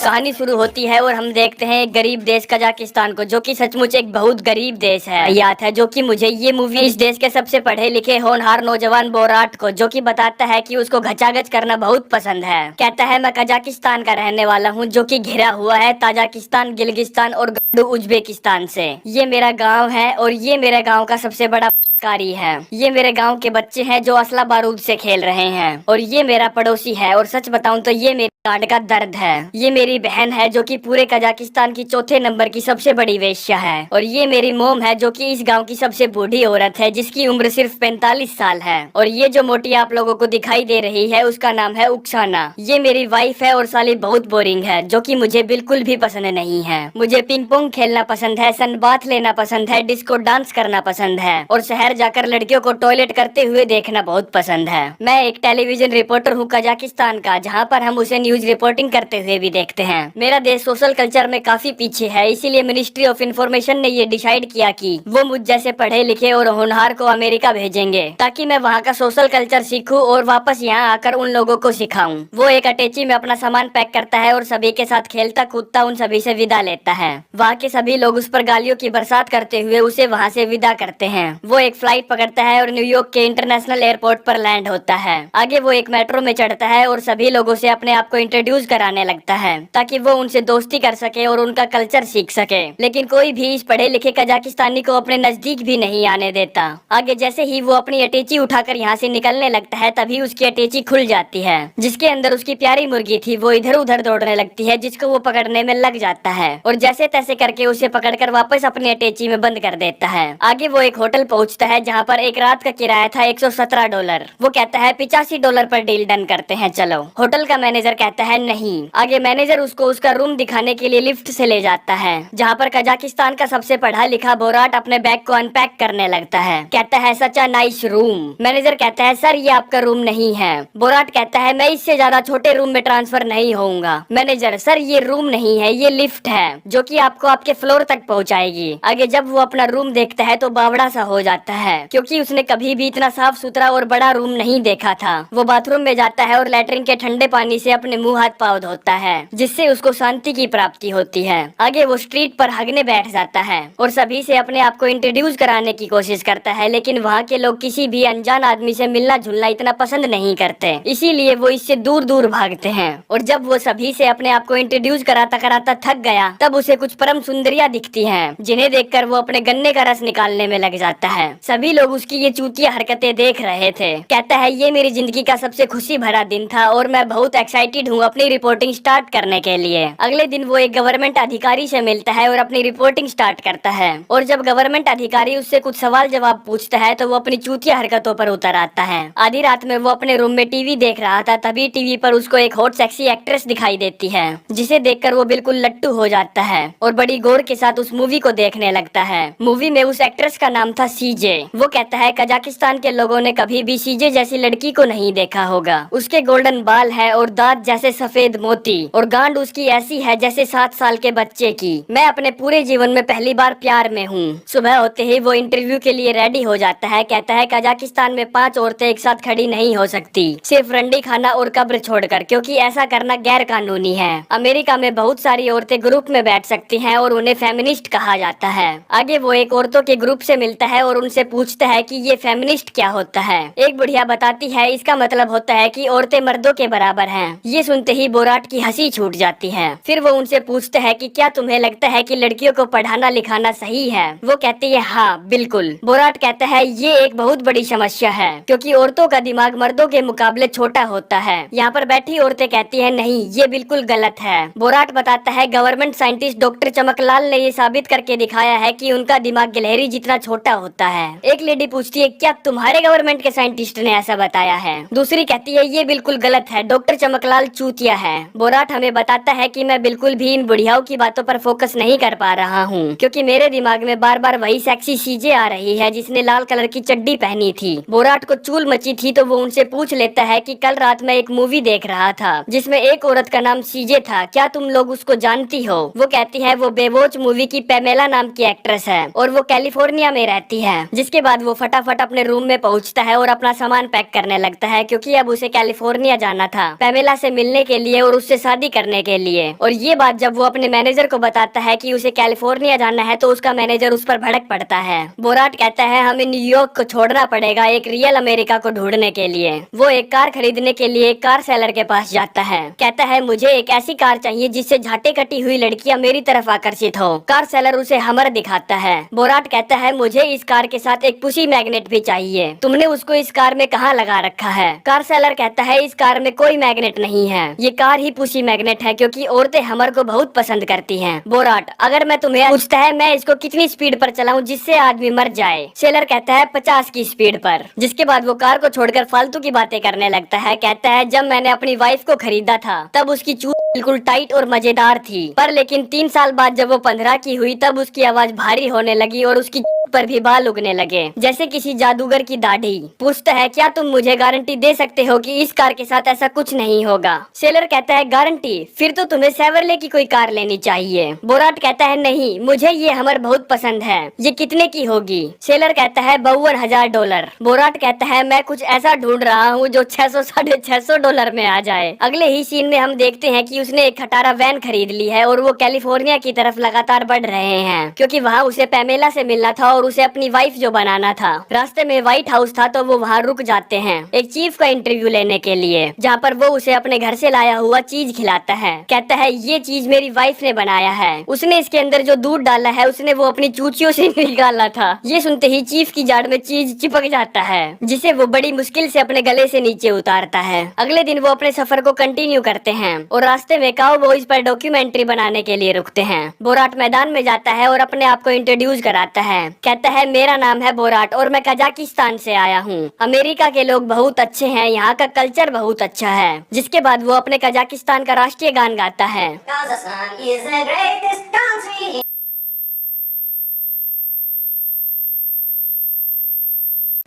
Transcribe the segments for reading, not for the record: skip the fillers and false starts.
कहानी शुरू होती है और हम देखते हैं एक गरीब देश कजाकिस्तान को, जो कि सचमुच एक बहुत गरीब देश है। याद है जो कि मुझे ये मूवी इस देश के सबसे पढ़े लिखे होनहार नौजवान बोराट को, जो कि बताता है कि उसको घचाघच करना बहुत पसंद है। कहता है मैं कजाकिस्तान का रहने वाला हूँ, जो कि घिरा हुआ है ताजिकिस्तान, गिलगिस्तान और उज्बेकिस्तान से। ये मेरा गाँव है और ये मेरे गाँव का सबसे बड़ा कारी है। ये मेरे गांव के बच्चे हैं जो असला बारूद से खेल रहे हैं और ये मेरा पड़ोसी है और सच बताऊं तो ये मेरे कांड का दर्द है। ये मेरी बहन है जो कि पूरे कजाकिस्तान की चौथे नंबर की सबसे बड़ी वेश्या है और ये मेरी मोम है जो कि इस गांव की सबसे बूढ़ी औरत है, जिसकी उम्र सिर्फ 45 साल है। और ये जो मोटी आप लोगों को दिखाई दे रही है उसका नाम है उक्साना। ये मेरी वाइफ है और साली बहुत बोरिंग है, जो कि मुझे बिल्कुल भी पसंद नहीं है। मुझे पिंग पोंग खेलना पसंद है, सन बाथ लेना पसंद है, डिस्को डांस करना पसंद है और शहर जाकर लड़कियों को टॉयलेट करते हुए देखना बहुत पसंद है। मैं एक टेलीविजन रिपोर्टर हूँ कजाकिस्तान का, जहाँ पर हम उसे न्यूज रिपोर्टिंग करते हुए भी देखते हैं। मेरा देश सोशल कल्चर में काफी पीछे है, इसीलिए मिनिस्ट्री ऑफ इन्फॉर्मेशन ने ये डिसाइड किया कि वो मुझ जैसे पढ़े लिखे और होनहार को अमेरिका भेजेंगे, ताकि मैं वहाँ का सोशल कल्चर सीखूं और वापस यहाँ आकर उन लोगों को सिखाऊं। वो एक अटैची में अपना सामान पैक करता है और सभी के साथ खेलता कूदता उन सभी से विदा लेता है। वहाँ के सभी लोग उस पर गालियों की बरसात करते हुए उसे वहाँ से विदा करते हैं। वो एक फ्लाइट पकड़ता है और न्यूयॉर्क के इंटरनेशनल एयरपोर्ट पर लैंड होता है। आगे वो एक मेट्रो में चढ़ता है और सभी लोगों से अपने आप को इंट्रोड्यूस कराने लगता है, ताकि वो उनसे दोस्ती कर सके और उनका कल्चर सीख सके। लेकिन कोई भी इस पढ़े लिखे कजाकिस्तानी को अपने नजदीक भी नहीं आने देता। आगे जैसे ही वो अपनी अटैची उठाकर यहाँ से निकलने लगता है, तभी उसकी अटैची खुल जाती है, जिसके अंदर उसकी प्यारी मुर्गी थी। वो इधर उधर दौड़ने लगती है, जिसको वो पकड़ने में लग जाता है और जैसे तैसे करके उसे पकड़कर वापस अपनी अटैची में बंद कर देता है। आगे वो एक होटल पहुँचता है, जहाँ पर एक रात का किराया था $117। वो कहता है $85 पर डील डन करते हैं, चलो। होटल का मैनेजर कहता है नहीं। आगे मैनेजर उसको उसका रूम दिखाने के लिए लिफ्ट से ले जाता है, जहाँ पर कजाकिस्तान का सबसे पढ़ा लिखा बोराट अपने बैग को अनपैक करने लगता है। कहता है सच अ नाइस रूम। मैनेजर कहता है सर ये आपका रूम नहीं है। बोराट कहता है मैं इससे ज्यादा छोटे रूम में ट्रांसफर नहीं होऊंगा। मैनेजर सर ये रूम नहीं है, ये लिफ्ट है जो कि आपको आपके फ्लोर तक पहुंचाएगी। आगे जब वो अपना रूम देखता है तो बावड़ा सा हो जाता है, क्योंकि उसने कभी भी इतना साफ सुथरा और बड़ा रूम नहीं देखा था। वो बाथरूम में जाता है और लैट्रिन के ठंडे पानी से अपने मुंह हाथ पाँव धोता है, जिससे उसको शांति की प्राप्ति होती है। आगे वो स्ट्रीट पर हगने बैठ जाता है और सभी से अपने आप को इंट्रोड्यूस कराने की कोशिश करता है, लेकिन वहाँ के लोग किसी भी अनजान आदमी से मिलना जुलना इतना पसंद नहीं करते, इसीलिए वो इससे दूर दूर भागते हैं। और जब वो सभी से अपने आप को इंट्रोड्यूस कराता कराता थक गया, तब उसे कुछ परम सुंदरियां दिखती हैं, जिन्हें देखकर वो अपने गन्ने का रस निकालने में लग जाता है। सभी लोग उसकी ये चूतिया हरकतें देख रहे थे। कहता है ये मेरी जिंदगी का सबसे खुशी भरा दिन था और मैं बहुत एक्साइटेड हूँ अपनी रिपोर्टिंग स्टार्ट करने के लिए। अगले दिन वो एक गवर्नमेंट अधिकारी से मिलता है और अपनी रिपोर्टिंग स्टार्ट करता है। और जब गवर्नमेंट अधिकारी उससे कुछ सवाल जवाब पूछता है तो वो अपनी चूतिया हरकतों पर उतर आता है। आधी रात में वो अपने रूम में टीवी देख रहा था, तभी टीवी पर उसको एक हॉट सेक्सी एक्ट्रेस दिखाई देती है, जिसे देखकर वो बिल्कुल लट्टू हो जाता है और बड़ी गौर के साथ उस मूवी को देखने लगता है। मूवी में उस एक्ट्रेस का नाम था सीजे। वो कहता है कजाकिस्तान के लोगों ने कभी भी सीजे जैसी लड़की को नहीं देखा होगा। उसके गोल्डन बाल है और दांत जैसे सफेद मोती और गांड उसकी ऐसी है जैसे 7 साल के बच्चे की। मैं अपने पूरे जीवन में पहली बार प्यार में हूँ। सुबह होते ही वो इंटरव्यू के लिए रेडी हो जाता है। कहता है कजाकिस्तान में 5 औरतें एक साथ खड़ी नहीं हो सकती, सिर्फ रंडी खाना और कब्र छोड़कर, क्योंकि ऐसा करना गैर कानूनी है। अमेरिका में बहुत सारी औरतें ग्रुप में बैठ सकती हैं और उन्हें फेमिनिस्ट कहा जाता है। आगे वो एक औरतों के ग्रुप से मिलता है और उनसे पूछता है कि ये फेमिनिस्ट क्या होता है। एक बुढ़िया बताती है इसका मतलब होता है कि औरतें मर्दों के बराबर हैं। ये सुनते ही बोराट की हंसी छूट जाती है। फिर वो उनसे पूछता है कि क्या तुम्हें लगता है कि लड़कियों को पढ़ाना लिखाना सही है। वो कहती है हाँ बिल्कुल। बोराट कहता है ये एक बहुत बड़ी समस्या है, क्योंकि औरतों का दिमाग मर्दों के मुकाबले छोटा होता है। यहाँ पर बैठी औरतें कहती है नहीं ये बिल्कुल गलत है। बोराट बताता है गवर्नमेंट साइंटिस्ट डॉक्टर चमकलाल ने ये साबित करके दिखाया है कि उनका दिमाग गिलहरी जितना छोटा होता है। एक लेडी पूछती है क्या तुम्हारे गवर्नमेंट के साइंटिस्ट ने ऐसा बताया है। दूसरी कहती है ये बिल्कुल गलत है, डॉक्टर चमकलाल चूतिया है। बोराट हमें बताता है कि मैं बिल्कुल भी इन बुढ़ियाओं की बातों पर फोकस नहीं कर पा रहा हूँ, क्योंकि मेरे दिमाग में बार बार वही सेक्सी सीजे आ रही है जिसने लाल कलर की चड्डी पहनी थी। बोराट को चूल मची थी तो वो उनसे पूछ लेता है कि कल रात मैं एक मूवी देख रहा था जिसमें एक औरत का नाम सीजे था, क्या तुम लोग उसको जानती हो। वो कहती है वो बेवॉच मूवी की पेमेला नाम की एक्ट्रेस है और वो कैलिफोर्निया में रहती है। जिसके बाद वो फटाफट अपने रूम में पहुंचता है और अपना सामान पैक करने लगता है, क्योंकि अब उसे कैलिफोर्निया जाना था पैमेला से मिलने के लिए और उससे शादी करने के लिए। और ये बात जब वो अपने मैनेजर को बताता है कि उसे कैलिफोर्निया जाना है तो उसका मैनेजर उस पर भड़क पड़ता है। बोराट कहता है हमें न्यूयॉर्क को छोड़ना पड़ेगा एक रियल अमेरिका को ढूंढने के लिए। वो एक कार खरीदने के लिए एक कार सेलर के पास जाता है। कहता है मुझे एक ऐसी कार चाहिए जिससे झाटे कटी हुई लड़कियां मेरी तरफ आकर्षित हो। कार सेलर उसे हमर दिखाता है। बोराट कहता है मुझे इस कार के साथ एक पुशी मैग्नेट भी चाहिए, तुमने उसको इस कार में कहाँ लगा रखा है? कार सेलर कहता है इस कार में कोई मैग्नेट नहीं है, ये कार ही पुशी मैग्नेट है क्योंकि औरतें हमर को बहुत पसंद करती हैं। बोराट अगर मैं तुम्हें पूछता है मैं इसको कितनी स्पीड पर चलाऊं जिससे आदमी मर जाए? सेलर कहता है 50 की स्पीड पर। जिसके बाद वो कार को छोड़कर फालतू की बातें करने लगता है। कहता है जब मैंने अपनी वाइफ को खरीदा था तब उसकी चूत बिल्कुल टाइट और मजेदार थी, पर लेकिन 3 साल बाद जब वो 15 की हुई तब उसकी आवाज भारी होने लगी और उसकी पर भी बाल उगने लगे जैसे किसी जादूगर की दाढ़ी। पूछता है क्या तुम मुझे गारंटी दे सकते हो कि इस कार के साथ ऐसा कुछ नहीं होगा? सेलर कहता है गारंटी? फिर तो तुम्हें सेवरले की कोई कार लेनी चाहिए। बोराट कहता है नहीं, मुझे ये हमर बहुत पसंद है, ये कितने की होगी? सेलर कहता है $52,000। बोराट कहता है मैं कुछ ऐसा ढूंढ रहा हूँ जो 600 $650 डॉलर में आ जाए। अगले ही सीन में हम देखते हैं कि उसने एक खटारा वैन खरीद ली है और वो कैलिफोर्निया की तरफ लगातार बढ़ रहे हैं, क्योंकि वहाँ उसे पैमेला से मिलना था और उसे अपनी वाइफ जो बनाना था। रास्ते में व्हाइट हाउस था तो वो वहाँ रुक जाते हैं एक चीफ का इंटरव्यू लेने के लिए, जहाँ पर वो उसे अपने घर से लाया हुआ चीज खिलाता है। कहता है ये चीज मेरी वाइफ ने बनाया है, उसने इसके अंदर जो दूध डाला है उसने वो अपनी चूचियों से निकाला था। ये सुनते ही चीफ की जाड़ में चीज चिपक जाता है, जिसे वो बड़ी मुश्किल से अपने गले से नीचे उतारता है। अगले दिन वो अपने सफर को कंटिन्यू करते हैं और रास्ते में काउबॉयज पर डॉक्यूमेंट्री बनाने के लिए रुकते हैं। बोराट मैदान में जाता है और अपने आप को इंट्रोड्यूस कराता है। कहता है मेरा नाम है बोराट और मैं कजाकिस्तान से आया हूँ। अमेरिका के लोग बहुत अच्छे हैं, यहाँ का कल्चर बहुत अच्छा है। जिसके बाद वो अपने कजाकिस्तान का राष्ट्रीय गान गाता है।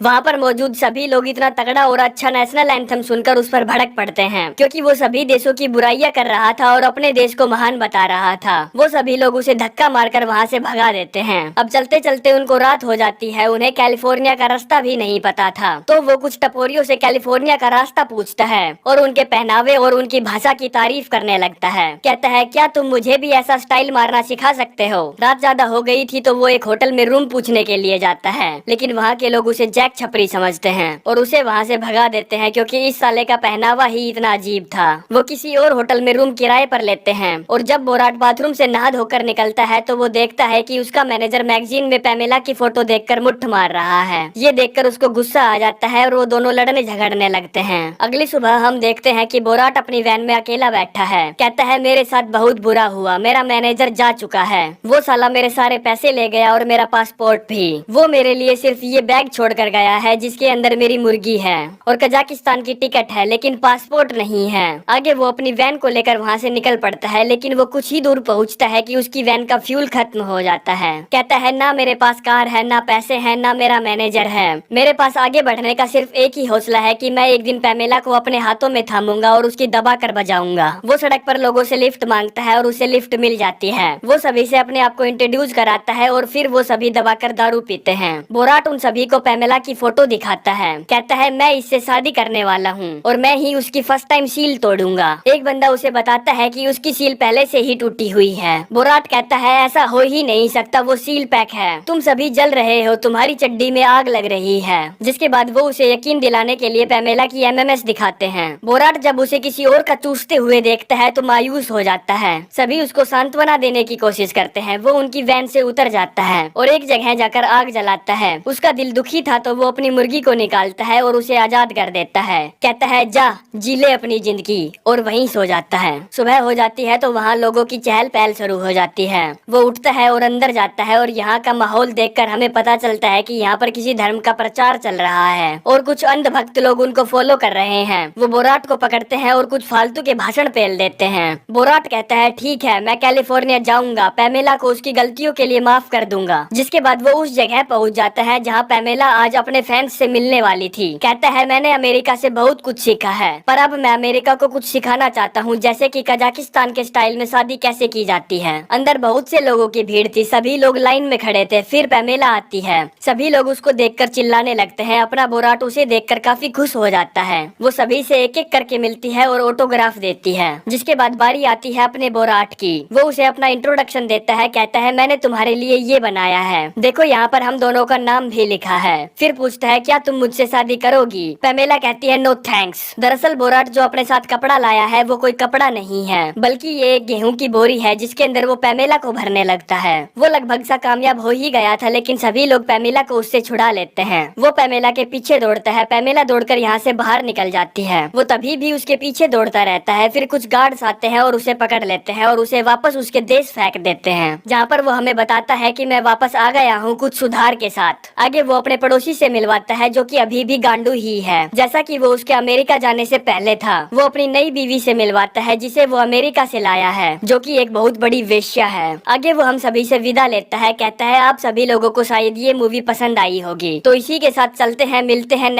वहाँ पर मौजूद सभी लोग इतना तगड़ा और अच्छा नेशनल एंथम सुनकर उस पर भड़क पड़ते हैं, क्योंकि वो सभी देशों की बुराइयां कर रहा था और अपने देश को महान बता रहा था। वो सभी लोग उसे धक्का मारकर वहाँ से भगा देते हैं। अब चलते चलते उनको रात हो जाती है। उन्हें कैलिफोर्निया का रास्ता भी नहीं पता था, तो वो कुछ टपोरियों से कैलिफोर्निया का रास्ता पूछता है और उनके पहनावे और उनकी भाषा की तारीफ करने लगता है। कहता है क्या तुम मुझे भी ऐसा स्टाइल मारना सिखा सकते हो? रात ज्यादा हो गई थी तो वो एक होटल में रूम पूछने के लिए जाता है, लेकिन वहाँ के लोग उसे जैक छपरी समझते हैं और उसे वहाँ से भगा देते हैं, क्योंकि इस साले का पहनावा ही इतना अजीब था। वो किसी और होटल में रूम किराए पर लेते हैं और जब बोराट बाथरूम से नहा धोकर निकलता है तो वो देखता है कि उसका मैनेजर मैगजीन में पैमेला की फोटो देखकर मुट्ठ मार रहा है। ये देखकर उसको गुस्सा आ जाता है और वो दोनों लड़ने झगड़ने लगते हैं। अगली सुबह हम देखते हैं कि बोराट अपनी वैन में अकेला बैठा है। कहता है मेरे साथ बहुत बुरा हुआ, मेरा मैनेजर जा चुका है, वो साला मेरे सारे पैसे ले गया और मेरा पासपोर्ट भी। वो मेरे लिए सिर्फ ये बैग छोड़ कर गया है जिसके अंदर मेरी मुर्गी है और कजाकिस्तान की टिकट है, लेकिन पासपोर्ट नहीं है। आगे वो अपनी वैन को लेकर वहाँ से निकल पड़ता है, लेकिन वो कुछ ही दूर पहुँचता है कि उसकी वैन का फ्यूल खत्म हो जाता है। कहता है ना मेरे पास कार है, ना पैसे हैं, ना मेरा मैनेजर है। मेरे पास आगे बढ़ने का सिर्फ एक ही हौसला है कि मैं एक दिन पैमेला को अपने हाथों में थामूंगा और उसकी दबा कर बजाऊंगा। वो सड़क पर लोगों से लिफ्ट मांगता है और उसे लिफ्ट मिल जाती है। वो सभी से अपने आप को इंट्रोड्यूस कराता है और फिर वो सभी दबाकर दारू पीते हैं। बोराट उन सभी को पैमेला की फोटो दिखाता है। कहता है मैं इससे शादी करने वाला हूँ और मैं ही उसकी फर्स्ट टाइम सील तोड़ूंगा। एक बंदा उसे बताता है कि उसकी सील पहले से ही टूटी हुई है। बोराट कहता है ऐसा हो ही नहीं सकता, वो सील पैक है, तुम सभी जल रहे हो, तुम्हारी चड्डी में आग लग रही है। जिसके बाद वो उसे यकीन दिलाने के लिए पैमेला की एमएमएस दिखाते हैं। बोराट जब उसे किसी और का चूसते हुए देखता है तो मायूस हो जाता है। सभी उसको सांत्वना देने की कोशिश करते हैं। वो उनकी वैन से उतर जाता है और एक जगह जाकर आग जलाता है। उसका दिल दुखी था तो वो अपनी मुर्गी को निकालता है और उसे आजाद कर देता है। कहता है जा जी ले अपनी जिंदगी, और वहीं सो जाता है। सुबह हो जाती है तो वहाँ लोगों की चहल पहल शुरू हो जाती है। वो उठता है और अंदर जाता है और यहाँ का माहौल देखकर हमें पता चलता है कि यहाँ पर किसी धर्म का प्रचार चल रहा है और कुछ अंधभक्त लोग उनको फॉलो कर रहे हैं। वो बोराट को पकड़ते हैं और कुछ फालतू के भाषण पेल देते हैं। बोराट कहता है ठीक है मैं कैलिफोर्निया जाऊंगा, पैमेला को उसकी गलतियों के लिए माफ कर दूंगा। जिसके बाद वो उस जगह पहुँच जाता है जहाँ पैमेला आज अपने अपने फैंस से मिलने वाली थी। कहता है मैंने अमेरिका से बहुत कुछ सीखा है, पर अब मैं अमेरिका को कुछ सिखाना चाहता हूँ, जैसे कि कजाकिस्तान के स्टाइल में शादी कैसे की जाती है। अंदर बहुत से लोगों की भीड़ थी, सभी लोग लाइन में खड़े थे। फिर पैमेला आती है, सभी लोग उसको देखकर चिल्लाने लगते हैं। अपना बोराट उसे देखकर काफी खुश हो जाता है। वो सभी से एक एक करके मिलती है और ऑटोग्राफ देती है। जिसके बाद बारी आती है अपने बोराट की। वो उसे अपना इंट्रोडक्शन देता है, कहता है मैंने तुम्हारे लिए ये बनाया है, देखो यहाँ पर हम दोनों का नाम भी लिखा है। फिर पूछता है क्या तुम मुझसे शादी करोगी? पैमेला कहती है नो थैंक्स। दरअसल बोराट जो अपने साथ कपड़ा लाया है वो कोई कपड़ा नहीं है, बल्कि ये एक गेहूं की बोरी है, जिसके अंदर वो पैमेला को भरने लगता है। वो लगभग सा कामयाब हो ही गया था, लेकिन सभी लोग पैमेला को उससे छुड़ा लेते हैं। वो पैमेला के पीछे दौड़ता है। पैमेला दौड़कर यहाँ से बाहर निकल जाती है। वो तभी भी उसके पीछे दौड़ता रहता है। फिर कुछ गार्ड्स आते हैं और उसे पकड़ लेते हैं और उसे वापस उसके देश फेंक देते हैं, जहाँ पर वो हमें बताता है कि मैं वापस आ गया हूँ कुछ सुधार के साथ। आगे वो अपने पड़ोसी से मिलवाता है, जो कि अभी भी गांडू ही है, जैसा कि वो उसके अमेरिका जाने से पहले था। वो अपनी नई बीवी से मिलवाता है, जिसे वो अमेरिका से लाया है, जो कि एक बहुत बड़ी वेश्या है। आगे वो हम सभी से विदा लेता है, कहता है आप सभी लोगों को शायद ये मूवी पसंद आई होगी, तो इसी के साथ चलते हैं, मिलते हैं